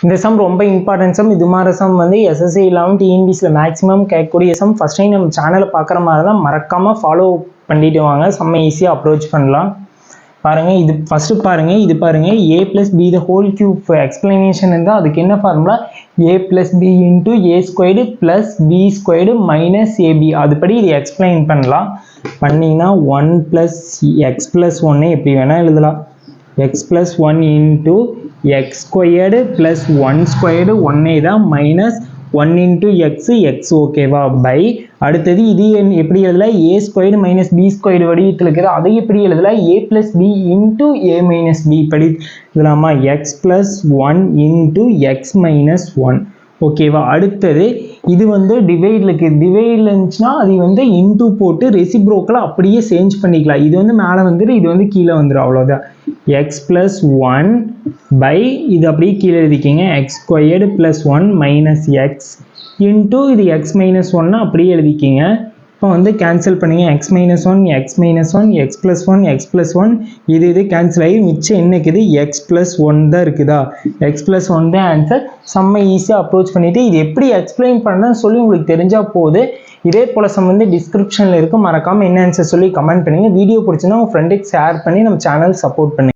இந்த சம் ரொம்ப important some. இது மாதிரி சம் வந்து எஸ்எஸ்சி இல்லாமல் டிஎன்பிசியில் மேக்ஸிமம் கேட்கக்கூடிய சம். ஃபஸ்ட் டைம் நம்ம சேனலை பார்க்குற மாதிரி தான் மறக்காமல் ஃபாலோ பண்ணிட்டு வாங்க. செம்ம ஈஸியாக அப்ரோச் பண்ணலாம். பாருங்கள், இது ஃபஸ்ட்டு பாருங்கள், இது பாருங்கள், a + b the whole cube explanation இருந்தால் அதுக்கு என்ன formula? a + b into a squared plus b squared minus ab. அதுபடி இது எக்ஸ்பிளைன் பண்ணலாம். பண்ணிங்கன்னா 1 + x + 1 எப்படி வேணால் எழுதலாம். x + 1 into x squared plus 1 squared 1 தான் minus 1 into x ஓகேவா பை அடுத்தது இது எப்படி எழுதலாம்? a squared minus b squared வடிவத்தில் இருக்குது. அதை எப்படி எழுதலாம்? a plus b into a minus b படி எழுதலாமா? x plus 1 into x minus 1 ஓகேவா. அடுத்தது இது வந்து டிவைடில் இருக்குது. டிவைடில் இருந்துச்சுன்னா அது வந்து இன்டூ போட்டு ரெசிப்ரோக்கில் அப்படியே சேஞ்ச் பண்ணிக்கலாம். இது வந்து மேலே வந்துடும், இது வந்து கீழே வந்துடும், அவ்வளோதான். x plus 1 by இது அப்படியே கீழே எழுதிக்கிங்க. x squared plus 1 minus x into இது x minus 1 அப்படியே எழுதிக்கிங்க. இப்போ வந்து கேன்சல் பண்ணிங்க. x minus 1 x minus 1 x plus 1 x plus 1 இது கேன்சல் ஆகி மிச்சம் என்ன இருக்குது? x plus 1 தான் இருக்குதா? x plus 1 தான் ஆன்சர். செம்ம ஈஸியாக அப்ரோச் பண்ணிவிட்டு இது எப்படி எக்ஸ்பிளைன் பண்ணணும்னு சொல்லி உங்களுக்கு தெரிஞ்சால் போகுது. இதே போல் சம் வந்து டிஸ்கிரிப்ஷனில் இருக்குது. மறக்காமல் என்ன ஆன்சர் சொல்லி கமெண்ட் பண்ணுங்கள். வீடியோ பிடிச்சுன்னா உங்கள் ஃப்ரெண்டுக்கு ஷேர் பண்ணி நம்ம சேனல் சப்போர்ட் பண்ணுங்கள்.